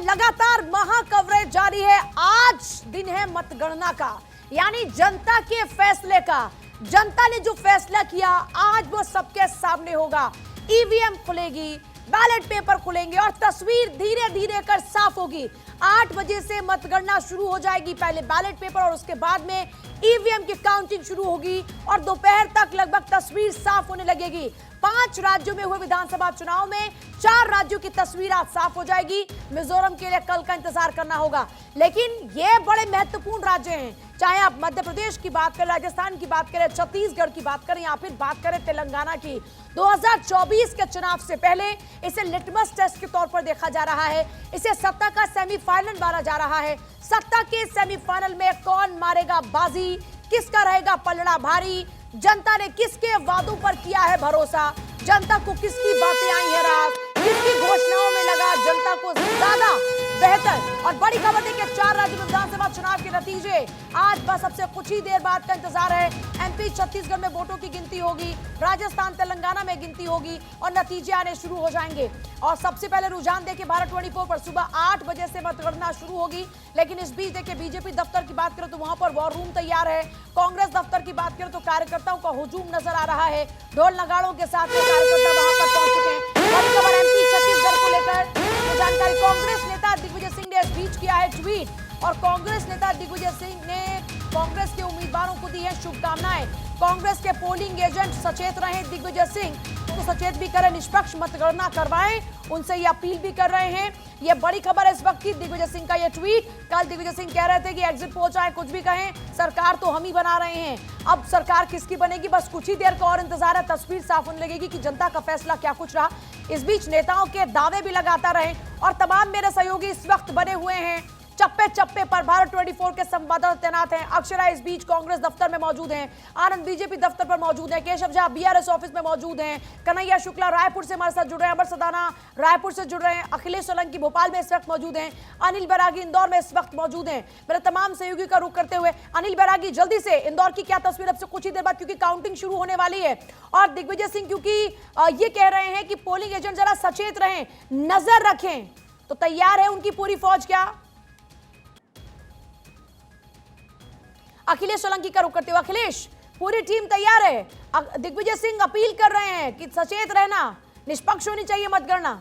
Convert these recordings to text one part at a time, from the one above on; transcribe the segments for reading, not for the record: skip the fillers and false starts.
लगातार महा कवरेज जारी है। आज दिन है मतगणना का, यानी जनता के फैसले का। जनता ने जो फैसला किया आज वो सबके सामने होगा। ईवीएम खुलेगी, बैलेट पेपर खुलेंगे और तस्वीर धीरे धीरे कर साफ होगी। 8 बजे से मतगणना शुरू हो जाएगी, पहले बैलेट पेपर और उसके बाद में ईवीएम की काउंटिंग शुरू होगी और दोपहर तक लगभग तस्वीर साफ होने लगेगी। 5 राज्यों में हुए विधानसभा चुनाव में 4 राज्यों की तस्वीर आज साफ हो जाएगी। मिजोरम के लिए कल का इंतजार करना होगा, लेकिन ये बड़े महत्वपूर्ण राज्य हैं। चाहे आप मध्य प्रदेश की बात करें, राजस्थान की बात करें, छत्तीसगढ़ की बात करें या फिर बात करें तेलंगाना की। 2024 के चुनाव से पहले इसे लिटमस टेस्ट के तौर पर देखा जा रहा है। इसे सत्ता का सेमीफाइनल माना जा रहा है। सत्ता के सेमीफाइनल में कौन मारेगा बाजी, किसका रहेगा पलड़ा भारी, जनता ने किसके वादों पर किया है भरोसा, जनता को किसकी बातें आई है रास, किसकी घोषणाओं में लगा जनता को ज्यादा बेहतर। और बड़ी खबर देखिए, 4 राज्यों में विधानसभा चुनाव के नतीजे आज बस अब से कुछ ही देर बाद का इंतजार है। एमपी छत्तीसगढ़ में वोटों की गिनती होगी, राजस्थान तेलंगाना में गिनती होगी और नतीजे आने शुरू हो जाएंगे। और सबसे पहले रुझान देखिए भारत 24 पर सुबह 8 बजे से मतगणना शुरू होगी। लेकिन इस बीच देखिए बीजेपी दफ्तर की बात करें तो वहां पर वॉर रूम तैयार है। कांग्रेस दफ्तर की बात करें तो कार्यकर्ताओं का हुजूम नजर आ रहा है। ढोल नगाड़ों के साथ कार्यकर्ता वहां पर पहुंच चुके हैं। बड़ी खबर एमपी छत्तीसगढ़ को लेकर जानकारी, कांग्रेस नेता दिग्विजय सिंह ने इस बीच किया है ट्वीट और कांग्रेस नेता दिग्विजय सिंह ने कांग्रेस के उम्मीदवारों को दी है शुभकामनाएं। कांग्रेस के पोलिंग एजेंट सचेत रहे, दिग्विजय सिंह तो सचेत भी करें, निष्पक्ष मतगणना करवाएं, उनसे ये अपील भी कर रहे हैं। ये बड़ी खबर है इस वक्त की, दिग्विजय सिंह का ये ट्वीट। कल दिग्विजय सिंह कह रहे थे कि एग्जिट पोल चाहे कुछ भी कहें, सरकार तो हम ही बना रहे हैं। अब सरकार किसकी बनेगी बस कुछ ही देर का और इंतजार है। तस्वीर साफ होने लगेगी कि जनता का फैसला क्या कुछ रहा। इस बीच नेताओं के दावे भी लगातार रहे और तमाम मेरे सहयोगी इस वक्त बने हुए हैं चप्पे चप्पे पर। भारत 24 के संवाददाता तैनात हैं। अक्षरा इस बीच कांग्रेस दफ्तर में मौजूद हैं, आनंद बीजेपी दफ्तर पर मौजूद हैं, केशव झा बीआरएस ऑफिस में मौजूद हैं, कन्हैया शुक्ला रायपुर से हमारे साथ जुड़ रहे हैं, अमर सदाना रायपुर से जुड़ रहे हैं, अखिलेश सोलंकी भोपाल में इस वक्त मौजूद हैं, अनिल बैरागी इंदौर में इस वक्त मौजूद हैं। मेरे तमाम सहयोगी का रुख करते हुए अनिल बैरागी, जल्दी से इंदौर की क्या तस्वीर अब से कुछ ही देर बाद, क्योंकि काउंटिंग शुरू होने वाली है और दिग्विजय सिंह क्योंकि ये कह रहे हैं कि पोलिंग एजेंट जरा सचेत रहें, नजर रखें, तो तैयार है उनकी पूरी फौज क्या? अखिलेश सोलंकी का रुख करते हुए, अखिलेश पूरी टीम तैयार है। दिग्विजय सिंह अपील कर रहे हैं कि सचेत रहना, निष्पक्ष होनी चाहिए मतगणना।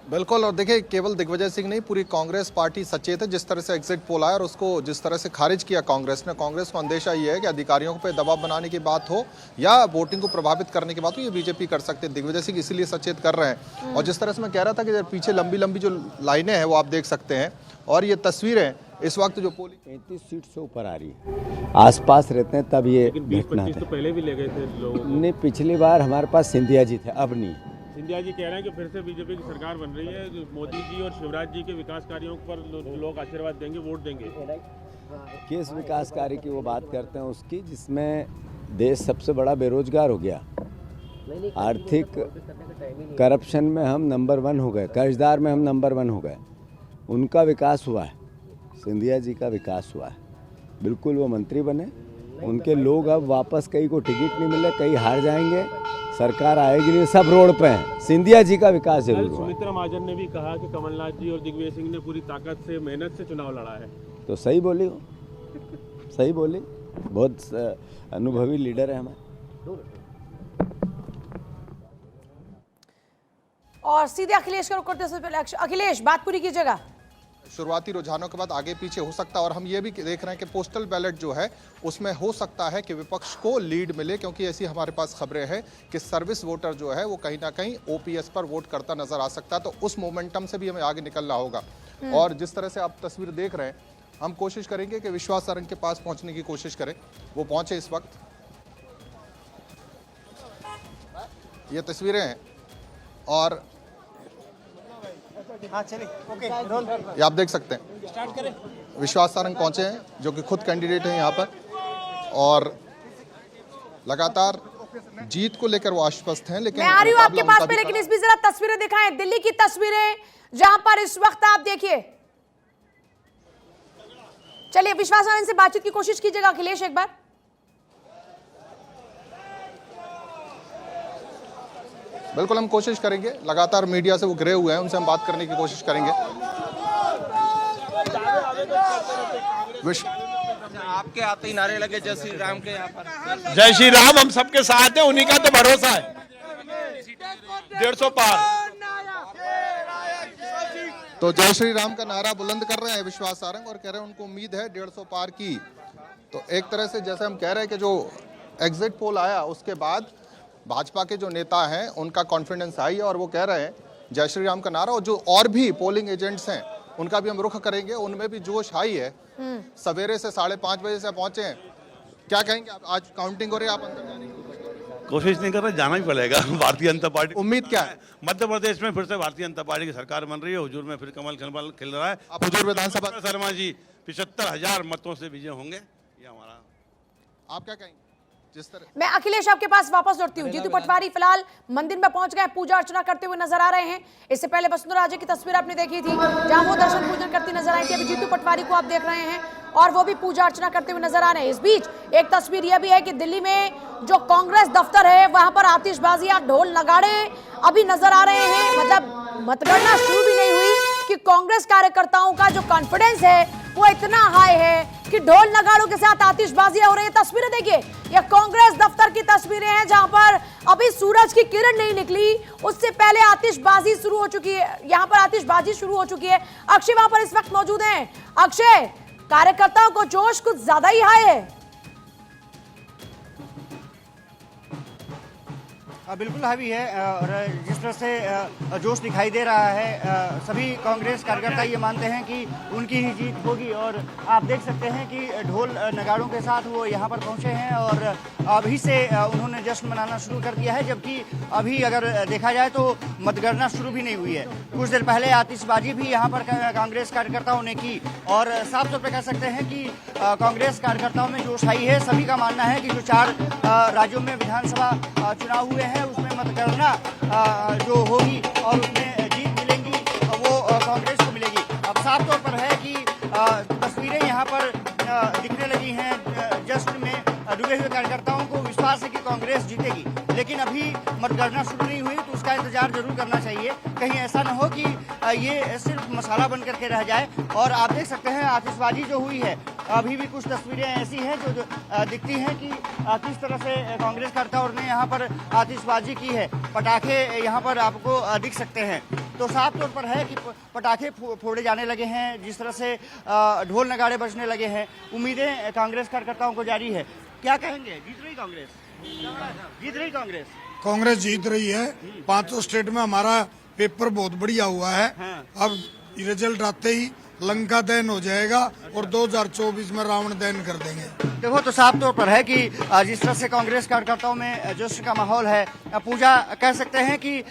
बिल्कुल, और देखिए केवल दिग्विजय सिंह नहीं, पूरी कांग्रेस पार्टी सचेत है। जिस तरह से एग्जिट पोल आया और उसको जिस तरह से खारिज किया कांग्रेस ने, कांग्रेस को अंदेशा ये है कि अधिकारियों पे दबाव बनाने की बात हो या वोटिंग को प्रभावित करने की बात हो, ये बीजेपी कर सकते हैं। दिग्विजय सिंह इसीलिए सचेत कर रहे हैं। और जिस तरह से मैं कह रहा था कि पीछे लंबी लंबी जो लाइनें हैं वो आप देख सकते हैं और ये तस्वीरें इस वक्त जो पोलिंग 35 सीट से ऊपर आ रही है, आसपास रहते हैं तब ये घटना तो पहले भी ले गए थे लोग। नहीं, पिछली बार हमारे पास सिंधिया जी थे, अब नहीं। सिंधिया जी कह रहे हैं कि फिर से बीजेपी की सरकार बन रही है, मोदी जी और शिवराज जी के विकास कार्यों पर लोग आशीर्वाद देंगे, वोट देंगे। किस विकास कार्य की वो बात करते हैं उसकी, जिसमें देश सबसे बड़ा बेरोजगार हो गया, आर्थिक करप्शन में हम नंबर 1 हो गए, कर्जदार में हम नंबर 1 हो गए। उनका विकास हुआ है, सिंधिया जी का विकास हुआ है, बिल्कुल वो मंत्री बने। उनके लोग अब वापस, कई को टिकट नहीं मिले, कई हार जाएंगे, सरकार आएगी नहीं, सब रोड पे हैं। सिंधिया जी का विकास जरूर हुआ। सुमित्रा महाजन ने भी कहा कि कमलनाथ जी और दिग्विजय सिंह ने पूरी ताकत से, मेहनत से चुनाव लड़ा है। तो सही बोली हो, सही बोली, बहुत अनुभवी लीडर है हमारे। और सीधे अखिलेश का रुख करते हैं। पहले अखिलेश बात पूरी कीजिएगा। शुरुआती रुझानों के बाद आगे पीछे हो सकता है और हम ये भी देख रहे हैं कि पोस्टल बैलेट जो है उसमें हो सकता है कि विपक्ष को लीड मिले, क्योंकि ऐसी हमारे पास खबरें हैं कि सर्विस वोटर जो है वो कहीं ना कहीं ओपीएस पर वोट करता नजर आ सकता है। तो उस मोमेंटम से भी हमें आगे निकलना होगा। और जिस तरह से आप तस्वीर देख रहे हैं, हम कोशिश करेंगे कि विश्वास सरंग के पास पहुंचने की कोशिश करें। वो पहुंचे इस वक्त, ये तस्वीरें हैं और हाँ चलिए, ओके रोल। ये आप देख सकते हैं विश्वास सारंग पहुंचे हैं, जो कि खुद कैंडिडेट हैं यहाँ पर और लगातार जीत को लेकर वो आश्वस्त हैं। लेकिन मैं आ रही हूँ आपके पास में, लेकिन इस भी जरा तस्वीरें दिखाएं, दिल्ली की तस्वीरें जहां पर इस वक्त आप देखिए। चलिए विश्वास सारंग से बातचीत की कोशिश कीजिएगा अखिलेश एक बार। बिल्कुल हम कोशिश करेंगे, लगातार मीडिया से वो घिरे हुए हैं, उनसे हम बात करने की कोशिश करेंगे। आपके आते ही नारे लगे जय श्री राम के, यहाँ पर जय श्री राम, हम सबके साथ हैं, उन्हीं का तो भरोसा है। 150 पार। तो जय श्री राम का नारा बुलंद कर रहे हैं विश्वास सारंग और कह रहे हैं उनको उम्मीद है 150 पार की। तो एक तरह से जैसे हम कह रहे हैं कि जो एग्जिट पोल आया उसके बाद भाजपा के जो नेता हैं उनका कॉन्फिडेंस हाई है और वो कह रहे हैं जय श्री राम का नारा, और जो और भी पोलिंग एजेंट्स हैं उनका भी हम रुख करेंगे, उनमें भी जोश हाई है। सवेरे से 5:30 बजे से पहुंचे हैं, क्या कहेंगे आप? आज काउंटिंग हो रही है, आप अंदर जाने की कोशिश नहीं कर रहे, जाना ही पड़ेगा। भारतीय जनता पार्टी, उम्मीद क्या है? मध्य प्रदेश में फिर से भारतीय जनता पार्टी की सरकार बन रही है, हुजूर में फिर कमल खिल रहा है। आप हुजूर विधानसभा शर्मा जी 75,000 मतों से विजय होंगे, ये हमारा। आप क्या कहेंगे? जिस तरह मैं अखिलेश आपके पास वापस लौटती हूँ। जीतू पटवारी फिलहाल मंदिर में पहुंच गए, पूजा अर्चना करते हुए नजर आ रहे हैं। इससे पहले वसुंधरा राजे की तस्वीर आपने देखी थी जहां वो दर्शन पूजन करती नजर आई थी। अभी जीतू पटवारी को आप देख रहे हैं और वो भी पूजा अर्चना करते हुए नजर आ रहे हैं। इस बीच एक तस्वीर यह भी है कि दिल्ली में जो कांग्रेस दफ्तर है वहां पर आतिशबाजी, ढोल नगाड़े अभी नजर आ रहे हैं। मतलब मतगणना शुरू भी नहीं हुई कि कांग्रेस कार्यकर्ताओं का जो कॉन्फिडेंस है वो इतना हाई है कि ढोल नगाड़ों के साथ आतिशबाजियां हो रही है। तस्वीरें देखिए, ये कांग्रेस दफ्तर की तस्वीरें हैं जहां पर अभी सूरज की किरण नहीं निकली, उससे पहले आतिशबाजी शुरू हो चुकी है। यहां पर आतिशबाजी शुरू हो चुकी है। अक्षय वहां पर इस वक्त मौजूद हैं। अक्षय, कार्यकर्ताओं को जोश कुछ ज्यादा ही हाई है। बिल्कुल हावी है और जिस तरह से जोश दिखाई दे रहा है, सभी कांग्रेस कार्यकर्ता ये मानते हैं कि उनकी ही जीत होगी। और आप देख सकते हैं कि ढोल नगाड़ों के साथ वो यहाँ पर पहुँचे हैं और अभी से उन्होंने जश्न मनाना शुरू कर दिया है। जबकि अभी अगर देखा जाए तो मतगणना शुरू भी नहीं हुई है। कुछ देर पहले आतिशबाजी भी यहाँ पर कांग्रेस कार्यकर्ताओं ने की और साफ तौर पर कह सकते हैं कि कांग्रेस कार्यकर्ताओं में जोश आई है। सभी का मानना है कि जो 4 राज्यों में विधानसभा चुनाव हुए हैं उसमें मतगणना जो होगी और उसमें जीत मिलेंगी वो कांग्रेस को मिलेगी। अब साफ तौर पर है कि तस्वीरें यहाँ पर दिखने लगी हैं। जश्न में डूबे हुए कार्यकर्ताओं को विश्वास है कि कांग्रेस जीतेगी, लेकिन अभी मतगणना शुरू नहीं हुई तो उसका इंतजार जरूर करना चाहिए। कहीं ऐसा न हो कि ये सिर्फ मसाला बन करके रह जाए। और आप देख सकते हैं आतिशबाजी जो हुई है, अभी भी कुछ तस्वीरें ऐसी हैं जो दिखती हैं कि किस तरह से कांग्रेस कार्यकर्ताओं ने यहाँ पर आतिशबाजी की है। पटाखे यहाँ पर आपको दिख सकते हैं। तो साफ तौर पर है कि पटाखे फोड़े जाने लगे हैं, जिस तरह से ढोल नगाड़े बजने लगे हैं। उम्मीदें कांग्रेस कार्यकर्ताओं को जारी है। क्या कहेंगे, जीत रही कांग्रेस? जीत रही कांग्रेस? कांग्रेस जीत रही है। 5 स्टेट में हमारा पेपर बहुत बढ़िया हुआ है। अब रिजल्ट आते ही लंका दहन हो जाएगा और 2024 में रावण दहन कर देंगे। देखो, तो साफ तौर पर है कि जिस तरह से कांग्रेस कार्यकर्ताओं में जोश का माहौल है, पूजा कह सकते हैं कि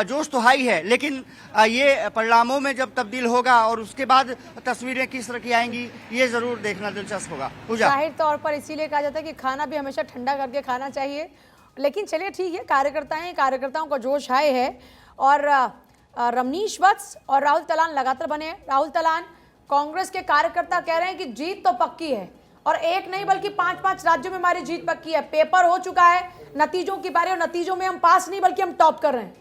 जोश तो हाई है, लेकिन ये परिणामों में जब तब्दील होगा और उसके बाद तस्वीरें किस तरह की आएंगी ये जरूर देखना दिलचस्प होगा। पूजा, जाहिर तौर पर इसीलिए कहा जाता है कि खाना भी हमेशा ठंडा करके खाना चाहिए। लेकिन चलिए ठीक है, कार्यकर्ताओं का जोश हाई है। और रमनीश वत्स और राहुल तलान लगातार बने। राहुल तलान, कांग्रेस के कार्यकर्ता कह रहे हैं कि जीत तो पक्की है और एक नहीं बल्कि 5-5 राज्यों में हमारी जीत पक्की है। पेपर हो चुका है, नतीजों की बारी, और नतीजों में हम पास नहीं बल्कि हम टॉप कर रहे हैं।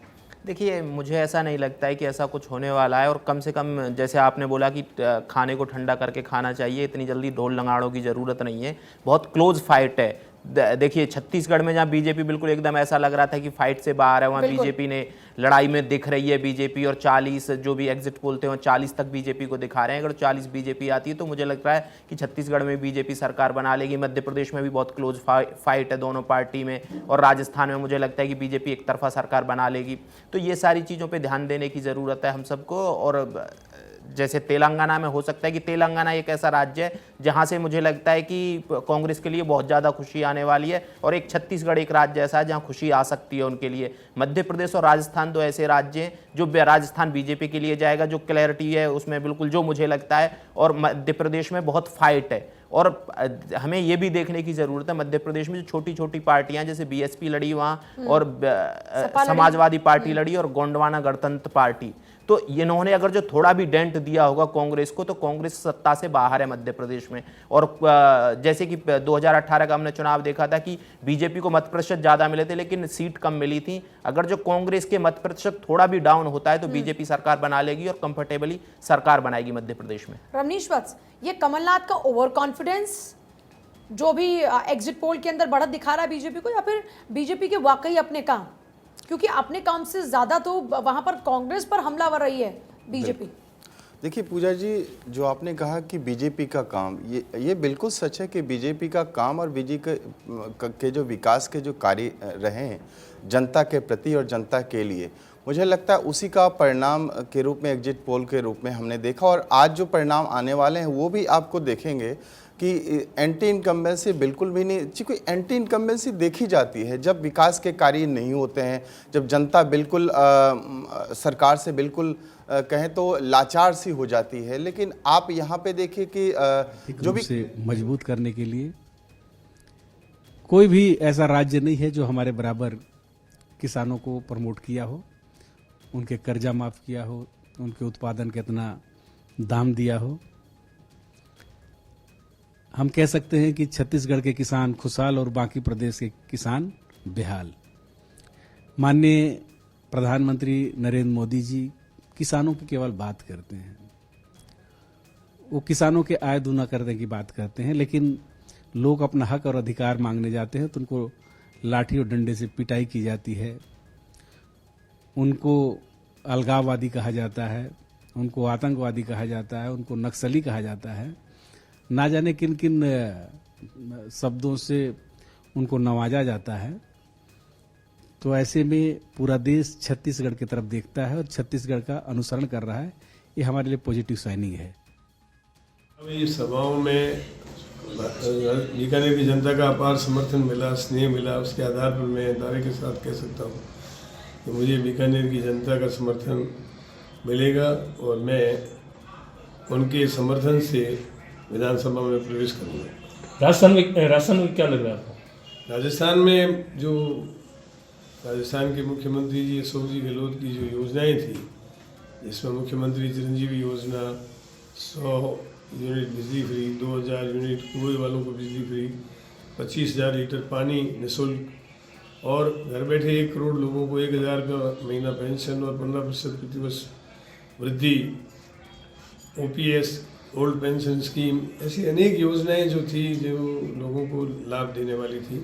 देखिए, मुझे ऐसा नहीं लगता है कि ऐसा कुछ होने वाला है। और कम से कम जैसे आपने बोला कि खाने को ठंडा करके खाना चाहिए, इतनी जल्दी ढोल नगाड़ों की ज़रूरत नहीं है। बहुत क्लोज फाइट है। देखिए, छत्तीसगढ़ में जहाँ बीजेपी बिल्कुल एकदम ऐसा लग रहा था कि फाइट से बाहर है, वहाँ बीजेपी ने लड़ाई में दिख रही है बीजेपी। और 40 जो भी एग्जिट बोलते हैं 40 तक बीजेपी को दिखा रहे हैं। अगर 40 बीजेपी आती है तो मुझे लग रहा है कि छत्तीसगढ़ में बीजेपी सरकार बना लेगी। मध्य प्रदेश में भी बहुत क्लोज फाइट है दोनों पार्टी में, और राजस्थान में मुझे लगता है कि बीजेपी एक तरफा सरकार बना लेगी। तो ये सारी चीज़ों पर ध्यान देने की ज़रूरत है हम सबको। और जैसे तेलंगाना में हो सकता है कि तेलंगाना एक ऐसा राज्य है जहां से मुझे लगता है कि कांग्रेस के लिए बहुत ज़्यादा खुशी आने वाली है, और एक छत्तीसगढ़ एक राज्य ऐसा है जहां खुशी आ सकती है उनके लिए। मध्य प्रदेश और राजस्थान दो ऐसे राज्य हैं जो राजस्थान बीजेपी के लिए जाएगा, जो क्लैरिटी है उसमें बिल्कुल, जो मुझे लगता है। और मध्य प्रदेश में बहुत फाइट है। और हमें ये भी देखने की ज़रूरत है मध्य प्रदेश में जो छोटी छोटी पार्टियां, जैसे बीएसपी लड़ी वहाँ, और समाजवादी पार्टी लड़ी, और गोंडवाना गणतंत्र पार्टी। तो इन्होंने अगर जो थोड़ा भी डेंट दिया होगा कांग्रेस को, तो कांग्रेस सत्ता से बाहर है मध्य प्रदेश में। और जैसे कि 2018 का हमने चुनाव देखा था कि बीजेपी को मत प्रतिशत ज्यादा मिले थे लेकिन सीट कम मिली थी। अगर जो कांग्रेस के मत प्रतिशत थोड़ा भी डाउन होता है तो बीजेपी सरकार बना लेगी और कंफर्टेबली सरकार बनाएगी मध्य प्रदेश में। रमनीश वत्स, ये कमलनाथ का ओवर कॉन्फिडेंस जो भी एग्जिट पोल के अंदर बढ़त दिखा रहा है बीजेपी को, या फिर बीजेपी के वाकई अपने काम, क्योंकि अपने काम से ज्यादा तो वहां पर कांग्रेस पर हमलावर रही है बीजेपी। देखिए पूजा जी, जो आपने कहा कि बीजेपी का काम, ये बिल्कुल सच है कि बीजेपी का काम और बीजेपी के जो विकास के जो कार्य रहे हैं जनता के प्रति और जनता के लिए, मुझे लगता है उसी का परिणाम के रूप में एग्जिट पोल के रूप में हमने देखा। और आज जो परिणाम आने वाले हैं वो भी आपको देखेंगे कि एंटी इनकम्बेंसी बिल्कुल भी नहीं, क्योंकि एंटी इनकम्बेंसी देखी जाती है जब विकास के कार्य नहीं होते हैं, जब जनता बिल्कुल सरकार से बिल्कुल कहें तो लाचार सी हो जाती है। लेकिन आप यहाँ पे देखिए कि जो भी से मजबूत करने के लिए कोई भी ऐसा राज्य नहीं है जो हमारे बराबर किसानों को प्रमोट किया हो, उनके कर्जा माफ किया हो, उनके उत्पादन के इतना दाम दिया हो। हम कह सकते हैं कि छत्तीसगढ़ के किसान खुशहाल और बाकी प्रदेश के किसान बेहाल। माननीय प्रधानमंत्री नरेंद्र मोदी जी किसानों की केवल बात करते हैं, वो किसानों के आय दूना करने की बात करते हैं, लेकिन लोग अपना हक और अधिकार मांगने जाते हैं तो उनको लाठी और डंडे से पिटाई की जाती है, उनको अलगाववादी कहा जाता है, उनको आतंकवादी कहा जाता है, उनको नक्सली कहा जाता है, ना जाने किन किन शब्दों से उनको नवाजा जाता है। तो ऐसे में पूरा देश छत्तीसगढ़ की तरफ देखता है और छत्तीसगढ़ का अनुसरण कर रहा है। ये हमारे लिए पॉजिटिव साइनिंग है। इस सभाओं में बीकानेर की जनता का अपार समर्थन मिला, स्नेह मिला, उसके आधार पर मैं दावे के साथ कह सकता हूँ कि मुझे बीकानेर की जनता का समर्थन मिलेगा और मैं उनके समर्थन से विधानसभा में प्रवेश करूँगा। राजस्थान में क्या लग रहा है आपको? राजस्थान में जो राजस्थान के मुख्यमंत्री जी अशोक जी गहलोत की जो योजनाएं थी, जिसमें मुख्यमंत्री चिरंजीवी योजना, 100 यूनिट बिजली फ्री, 2000 यूनिट कुएं वालों को बिजली फ्री, 25,000 लीटर पानी निःशुल्क और घर बैठे 1 करोड़ लोगों को 1,000 रुपये महीना पेंशन और 15% प्रतिवर्ष वृद्धि, OPS ओल्ड पेंशन स्कीम, ऐसी अनेक योजनाएं जो थी जो लोगों को लाभ देने वाली थी।